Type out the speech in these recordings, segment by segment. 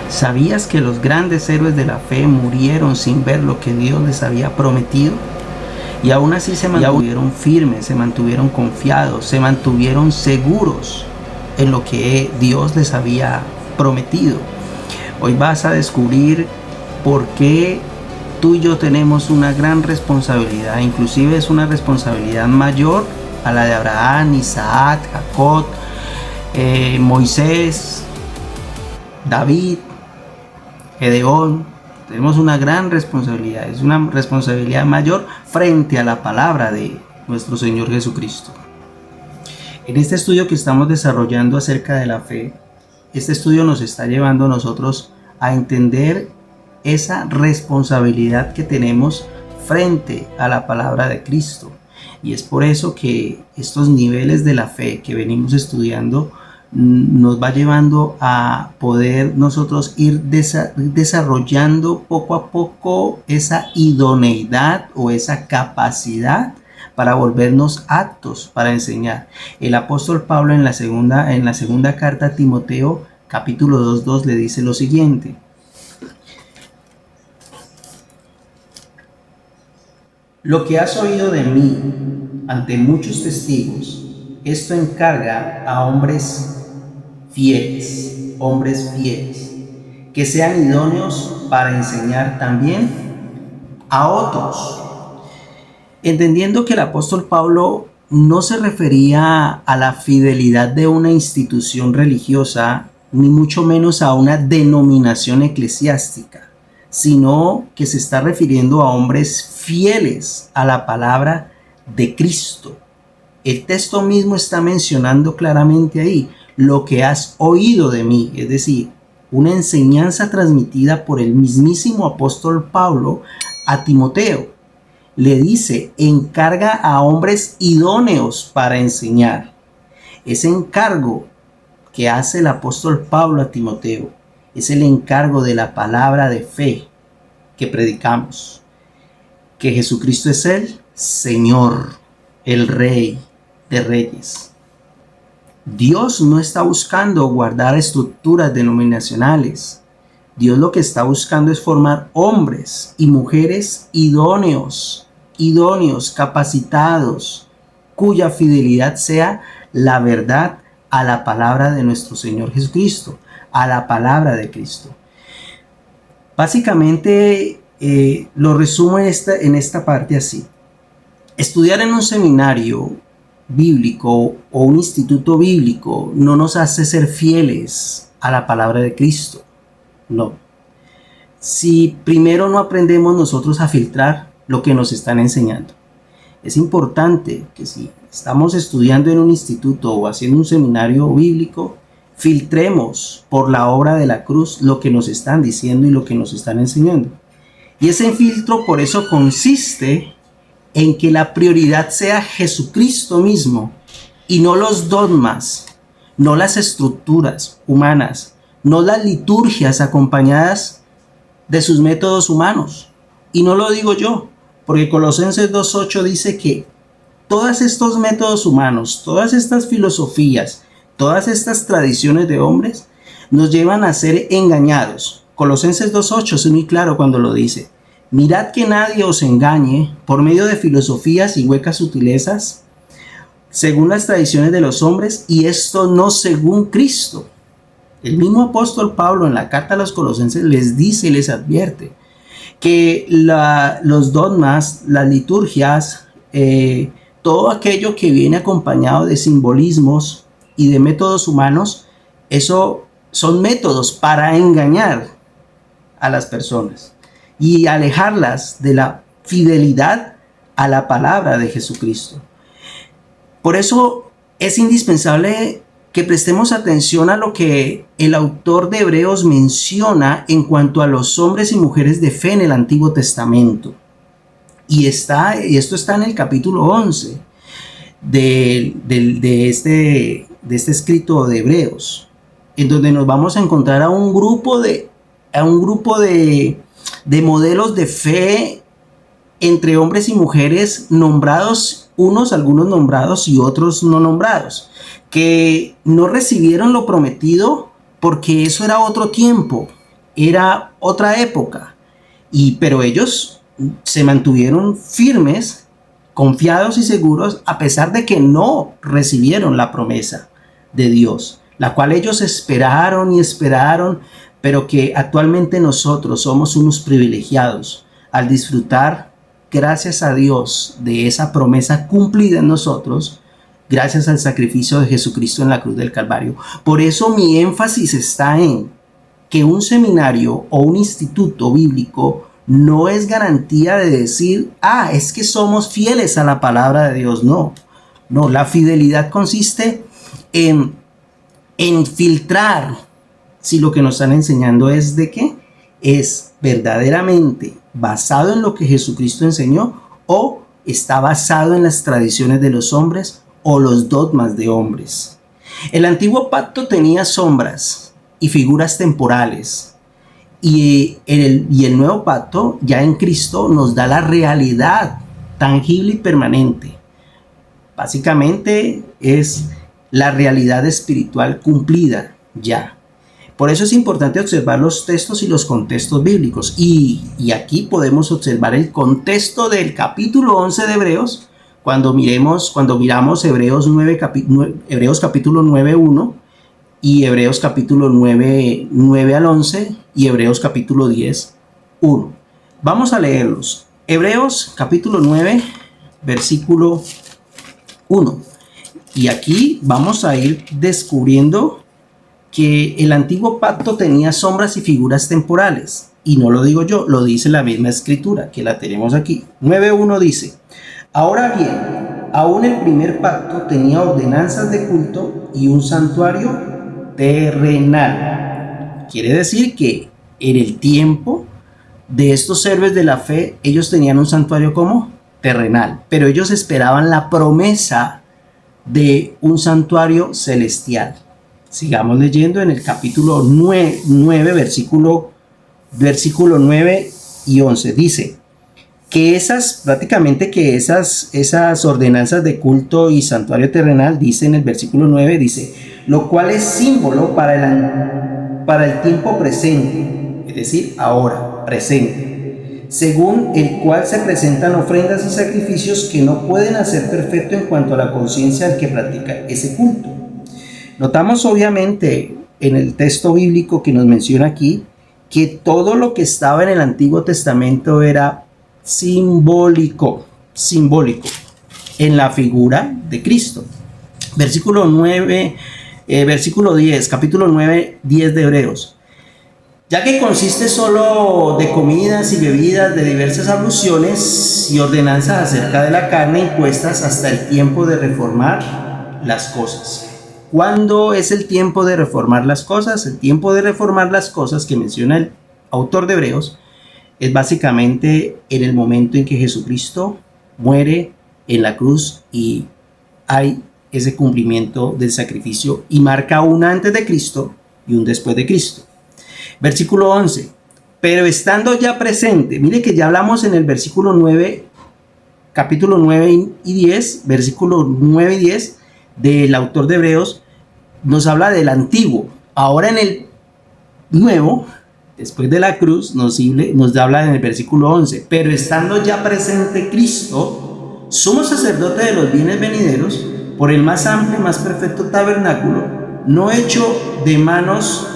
¿Sabías que los grandes héroes de la fe murieron sin ver lo que Dios les había prometido? Y aún así se mantuvieron firmes, se mantuvieron confiados, se mantuvieron seguros en lo que Dios les había prometido. Hoy vas a descubrir por qué tú y yo tenemos una gran responsabilidad, inclusive es una responsabilidad mayor a la de Abraham, Isaac, Jacob, Moisés, David, Gedeón. Tenemos una gran responsabilidad, es una responsabilidad mayor frente a la palabra de nuestro Señor Jesucristo. En este estudio que estamos desarrollando acerca de la fe, este estudio nos está llevando a nosotros a entender esa responsabilidad que tenemos frente a la palabra de Cristo. Y es por eso que estos niveles de la fe que venimos estudiando nos va llevando a poder nosotros ir desarrollando poco a poco esa idoneidad o esa capacidad para volvernos aptos para enseñar. El apóstol Pablo en la segunda carta a Timoteo, capítulo 2:2, le dice lo siguiente: lo que has oído de mí ante muchos testigos, esto encarga a hombres fieles, que sean idóneos para enseñar también a otros. Entendiendo que el apóstol Pablo no se refería a la fidelidad de una institución religiosa, ni mucho menos a una denominación eclesiástica, sino que se está refiriendo a hombres fieles a la palabra de Cristo. El texto mismo está mencionando claramente ahí lo que has oído de mí, es decir, una enseñanza transmitida por el mismísimo apóstol Pablo a Timoteo. Le dice, encarga a hombres idóneos para enseñar. Ese encargo que hace el apóstol Pablo a Timoteo es el encargo de la palabra de fe que predicamos, que Jesucristo es el Señor, el Rey de Reyes. Dios no está buscando guardar estructuras denominacionales. Dios lo que está buscando es formar hombres y mujeres idóneos, capacitados, cuya fidelidad sea la verdad a la palabra de nuestro Señor Jesucristo, a la palabra de Cristo. Básicamente lo resumo en esta parte así. Estudiar en un seminario bíblico o un instituto bíblico no nos hace ser fieles a la palabra de Cristo. No. Si primero no aprendemos nosotros a filtrar lo que nos están enseñando. Es importante que si estamos estudiando en un instituto o haciendo un seminario bíblico, filtremos por la obra de la cruz lo que nos están diciendo y lo que nos están enseñando. Y ese filtro por eso consiste en que la prioridad sea Jesucristo mismo y no los dogmas, no las estructuras humanas, no las liturgias acompañadas de sus métodos humanos. Y no lo digo yo, porque Colosenses 2:8 dice que todos estos métodos humanos, todas estas filosofías, todas estas tradiciones de hombres nos llevan a ser engañados. Colosenses 2:8 es muy claro cuando lo dice. Mirad que nadie os engañe por medio de filosofías y huecas sutilezas, según las tradiciones de los hombres, y esto no según Cristo. El mismo apóstol Pablo en la carta a los Colosenses les dice y les advierte que los dogmas, las liturgias, todo aquello que viene acompañado de simbolismos y de métodos humanos, eso son métodos para engañar a las personas y alejarlas de la fidelidad a la palabra de Jesucristo. Por eso es indispensable que prestemos atención a lo que el autor de Hebreos menciona en cuanto a los hombres y mujeres de fe en el Antiguo Testamento. Y esto está en el capítulo 11 de este escrito de Hebreos, en donde nos vamos a encontrar a un grupo de modelos de fe entre hombres y mujeres nombrados, algunos nombrados y otros no nombrados, que no recibieron lo prometido porque eso era otro tiempo, era otra época, pero ellos se mantuvieron firmes, confiados y seguros, a pesar de que no recibieron la promesa de Dios, la cual ellos esperaron y esperaron, pero que actualmente nosotros somos unos privilegiados al disfrutar, gracias a Dios, de esa promesa cumplida en nosotros, gracias al sacrificio de Jesucristo en la cruz del Calvario. Por eso mi énfasis está en que un seminario o un instituto bíblico no es garantía de decir, es que somos fieles a la palabra de Dios. No, la fidelidad consiste en filtrar si lo que nos están enseñando es de qué, es verdaderamente basado en lo que Jesucristo enseñó o está basado en las tradiciones de los hombres o los dogmas de hombres. El antiguo pacto tenía sombras y figuras temporales, y el nuevo pacto ya en Cristo nos da la realidad tangible y permanente. Básicamente es la realidad espiritual cumplida ya. Por eso es importante observar los textos y los contextos bíblicos, y aquí podemos observar el contexto del capítulo 11 de Hebreos cuando miramos Hebreos capítulo 9:1 y Hebreos capítulo 9 al 11 y Hebreos capítulo 10:1. Vamos a leerlos. Hebreos capítulo 9 versículo 1. Y aquí vamos a ir descubriendo que el antiguo pacto tenía sombras y figuras temporales. Y no lo digo yo, lo dice la misma escritura, que la tenemos aquí. 9:1 dice: ahora bien, aún el primer pacto tenía ordenanzas de culto y un santuario terrenal. Quiere decir que en el tiempo de estos héroes de la fe, ellos tenían un santuario como terrenal, pero ellos esperaban la promesa de un santuario celestial. Sigamos leyendo en el capítulo 9 versículo 9 y 11. Dice que esas ordenanzas de culto y santuario terrenal, dice en el versículo 9, dice, lo cual es símbolo para el tiempo presente, es decir, ahora, presente, según el cual se presentan ofrendas y sacrificios que no pueden hacer perfecto en cuanto a la conciencia del que practica ese culto. Notamos obviamente en el texto bíblico que nos menciona aquí que todo lo que estaba en el Antiguo Testamento era simbólico en la figura de Cristo. Versículo 10, capítulo 9, 10 de Hebreos. Ya que consiste solo de comidas y bebidas, de diversas abluciones y ordenanzas acerca de la carne impuestas hasta el tiempo de reformar las cosas. ¿Cuándo es el tiempo de reformar las cosas? El tiempo de reformar las cosas que menciona el autor de Hebreos es básicamente en el momento en que Jesucristo muere en la cruz y hay ese cumplimiento del sacrificio, y marca un antes de Cristo y un después de Cristo. Versículo 11. Pero estando ya presente, mire que ya hablamos en el versículo 9, capítulo 9 y 10, versículo 9 y 10 del autor de Hebreos, nos habla del antiguo. Ahora en el nuevo, después de la cruz, nos habla en el versículo 11. Pero estando ya presente Cristo, sumo sacerdote de los bienes venideros, por el más amplio y más perfecto tabernáculo, no hecho de manos,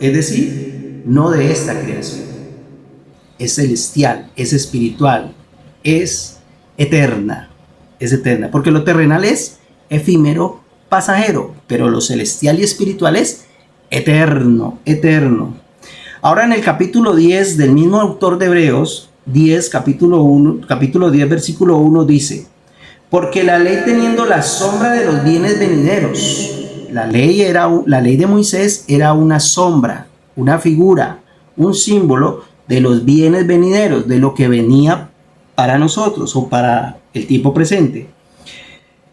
es decir, no de esta creación. Es celestial, es espiritual, es eterna, porque lo terrenal es efímero, pasajero, pero lo celestial y espiritual es eterno. Ahora en el capítulo 10 del mismo autor de Hebreos, capítulo 10, versículo 1 dice: porque la ley, teniendo la sombra de los bienes venideros, la ley de Moisés era una sombra, una figura, un símbolo de los bienes venideros, de lo que venía para nosotros o para el tiempo presente.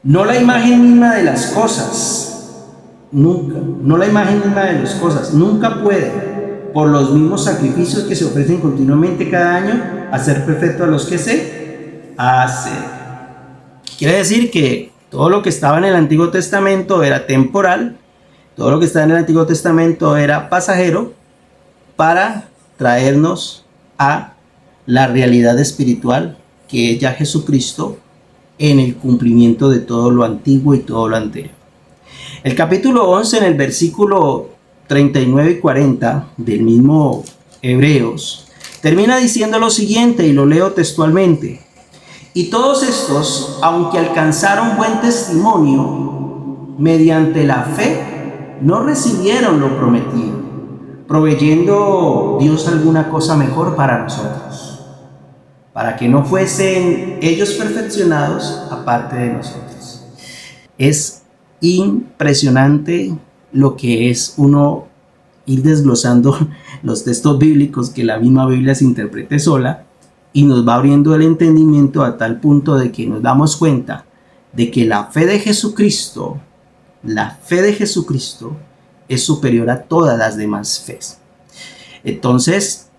No la imagen misma de las cosas, nunca puede, por los mismos sacrificios que se ofrecen continuamente cada año, hacer perfecto a los que se hacen. Quiere decir que todo lo que estaba en el Antiguo Testamento era temporal, todo lo que estaba en el Antiguo Testamento era pasajero, para traernos a la realidad espiritual que es ya Jesucristo en el cumplimiento de todo lo antiguo y todo lo anterior. El capítulo 11 en el versículo 39 y 40 del mismo Hebreos termina diciendo lo siguiente, y lo leo textualmente: y todos estos, aunque alcanzaron buen testimonio, mediante la fe no recibieron lo prometido, proveyendo Dios alguna cosa mejor para nosotros, para que no fuesen ellos perfeccionados aparte de nosotros. Es impresionante lo que es uno ir desglosando los textos bíblicos, que la misma Biblia se interprete sola, y nos va abriendo el entendimiento a tal punto de que nos damos cuenta de que la fe de Jesucristo es superior a todas las demás fes. Entonces,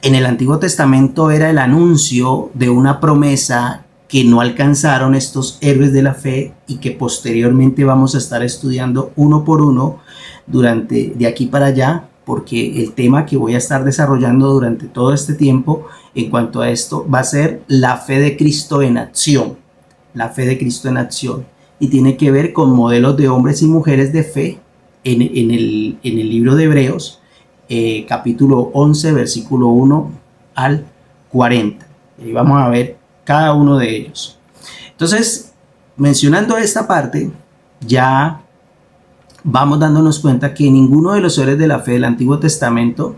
en el Antiguo Testamento era el anuncio de una promesa que no alcanzaron estos héroes de la fe y que posteriormente vamos a estar estudiando uno por uno durante de aquí para allá, porque el tema que voy a estar desarrollando durante todo este tiempo en cuanto a esto va a ser la fe de Cristo en acción, la fe de Cristo en acción, y tiene que ver con modelos de hombres y mujeres de fe en el libro de Hebreos, capítulo 11, versículo 1 al 40. Y vamos a ver cada uno de ellos. Entonces, mencionando esta parte, ya vamos dándonos cuenta que ninguno de los héroes de la fe del Antiguo Testamento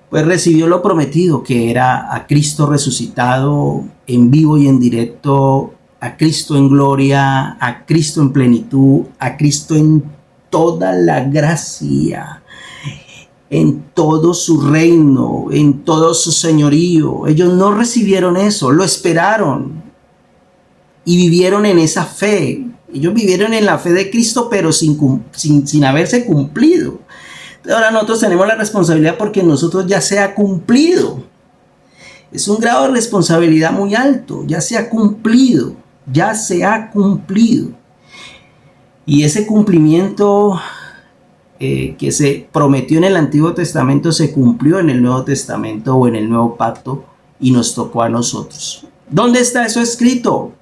pues recibió lo prometido, que era a Cristo resucitado en vivo y en directo, a Cristo en gloria, a Cristo en plenitud, a Cristo en toda la gracia, en todo su reino, en todo su señorío. Ellos no recibieron eso, lo esperaron y vivieron en esa fe. Ellos vivieron en la fe de Cristo, pero sin haberse cumplido. Ahora nosotros tenemos la responsabilidad porque nosotros ya se ha cumplido. Es un grado de responsabilidad muy alto, ya se ha cumplido, ya se ha cumplido. Y ese cumplimiento que se prometió en el Antiguo Testamento se cumplió en el Nuevo Testamento o en el Nuevo Pacto y nos tocó a nosotros. ¿Dónde está eso escrito?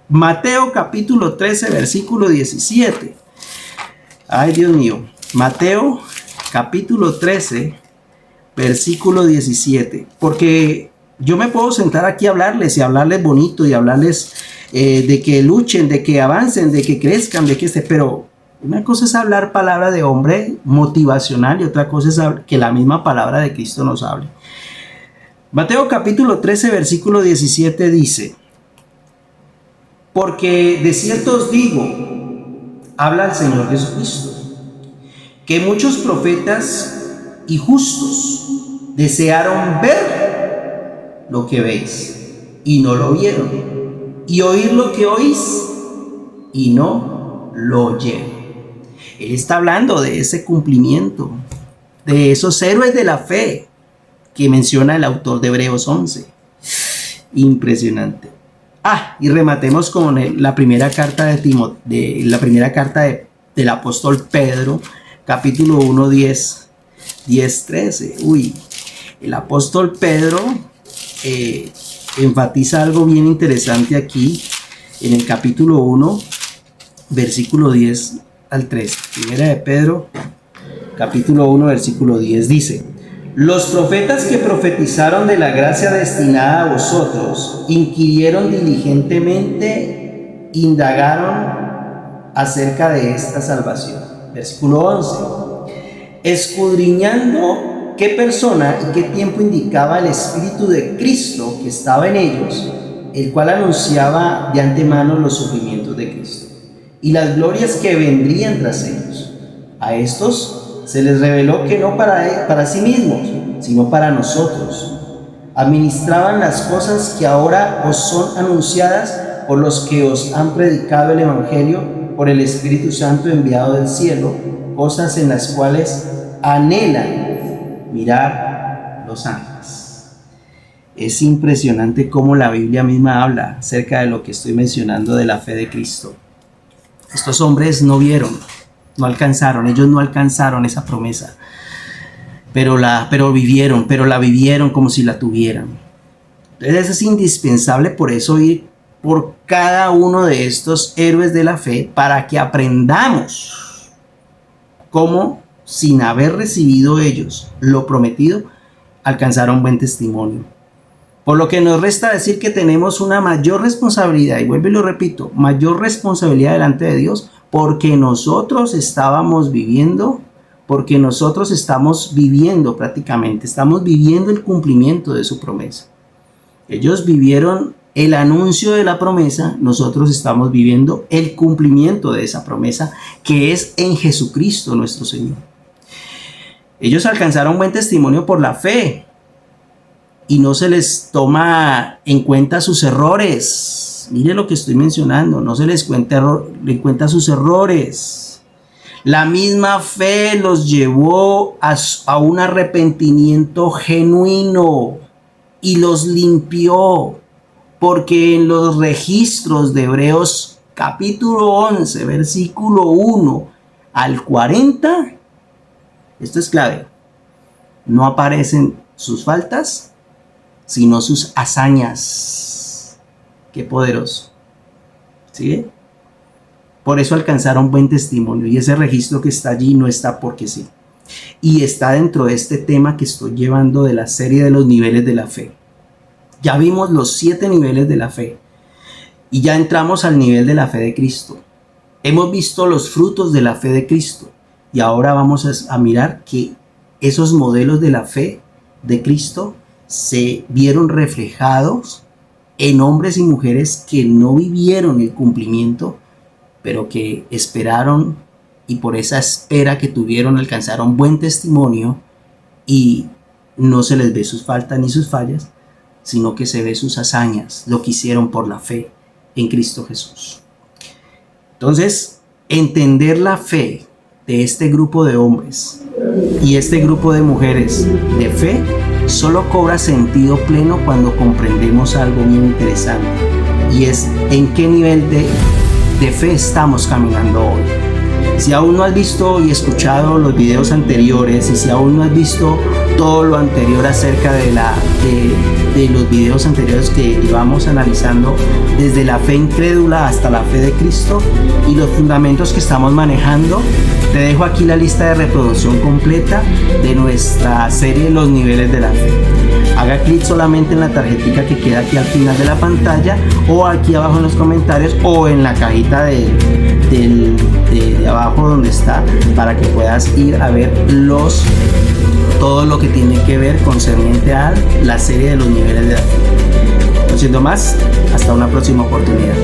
Mateo capítulo 13, versículo 17. Ay, Dios mío. Mateo capítulo 13, versículo 17. Porque yo me puedo sentar aquí a hablarles y hablarles bonito y hablarles de que luchen, de que avancen, de que crezcan, de que pero una cosa es hablar palabra de hombre motivacional y otra cosa es que la misma palabra de Cristo nos hable. Mateo capítulo 13, versículo 17 dice: porque de cierto os digo, habla el Señor Jesucristo, que muchos profetas y justos desearon ver lo que veis y no lo vieron, y oír lo que oís y no lo oyeron. Él está hablando de ese cumplimiento, de esos héroes de la fe que menciona el autor de Hebreos 11. Impresionante. Y rematemos con la primera carta del apóstol Pedro, capítulo 1, 10, 13. El apóstol Pedro enfatiza algo bien interesante aquí en el capítulo 1, versículo 10 al 13. Primera de Pedro, capítulo 1, versículo 10 dice: los profetas que profetizaron de la gracia destinada a vosotros inquirieron diligentemente, indagaron acerca de esta salvación. Versículo 11: escudriñando qué persona y qué tiempo indicaba el Espíritu de Cristo que estaba en ellos, el cual anunciaba de antemano los sufrimientos de Cristo y las glorias que vendrían tras ellos. A estos se les reveló que no para sí mismos, sino para nosotros, administraban las cosas que ahora os son anunciadas por los que os han predicado el Evangelio por el Espíritu Santo enviado del cielo, cosas en las cuales anhelan mirar los ángeles. Es impresionante cómo la Biblia misma habla acerca de lo que estoy mencionando de la fe de Cristo. Estos hombres no vieron, no alcanzaron, ellos no alcanzaron esa promesa. pero la vivieron como si la tuvieran. Entonces es indispensable por eso ir por cada uno de estos héroes de la fe para que aprendamos cómo, sin haber recibido ellos lo prometido, alcanzaron buen testimonio. Por lo que nos resta decir que tenemos una mayor responsabilidad, y vuelvo y lo repito, mayor responsabilidad delante de Dios, porque nosotros estamos viviendo prácticamente, estamos viviendo el cumplimiento de su promesa. Ellos vivieron el anuncio de la promesa, nosotros estamos viviendo el cumplimiento de esa promesa, que es en Jesucristo nuestro Señor. Ellos alcanzaron buen testimonio por la fe y no se les toma en cuenta sus errores. Mire lo que estoy mencionando, no se les cuenta sus errores. La misma fe los llevó a un arrepentimiento genuino y los limpió, porque en los registros de Hebreos capítulo 11, versículo 1 al 40, esto es clave, no aparecen sus faltas, sino sus hazañas. Qué poderoso. ¿Sí? Por eso alcanzaron buen testimonio, y ese registro que está allí no está porque sí. Y está dentro de este tema que estoy llevando de la serie de los niveles de la fe. Ya vimos los 7 niveles de la fe y ya entramos al nivel de la fe de Cristo. Hemos visto los frutos de la fe de Cristo y ahora vamos a mirar que esos modelos de la fe de Cristo se vieron reflejados en hombres y mujeres que no vivieron el cumplimiento, pero que esperaron, y por esa espera que tuvieron alcanzaron buen testimonio, y no se les ve sus faltas ni sus fallas, sino que se ve sus hazañas, lo que hicieron por la fe en Cristo Jesús. Entonces, entender la fe de este grupo de hombres y este grupo de mujeres de fe solo cobra sentido pleno cuando comprendemos algo bien interesante, y es en qué nivel de fe estamos caminando hoy. Si aún no has visto y escuchado los videos anteriores, y si aún no has visto todo lo anterior acerca de los videos anteriores que llevamos analizando, desde la fe incrédula hasta la fe de Cristo y los fundamentos que estamos manejando, te dejo aquí la lista de reproducción completa de nuestra serie Los niveles de la fe. Haga clic solamente en la tarjetita que queda aquí al final de la pantalla, o aquí abajo en los comentarios, o en la cajita de abajo donde está, para que puedas ir a ver todo lo que tiene que ver concerniente a la serie de los niveles de la fe. No siendo más, hasta una próxima oportunidad.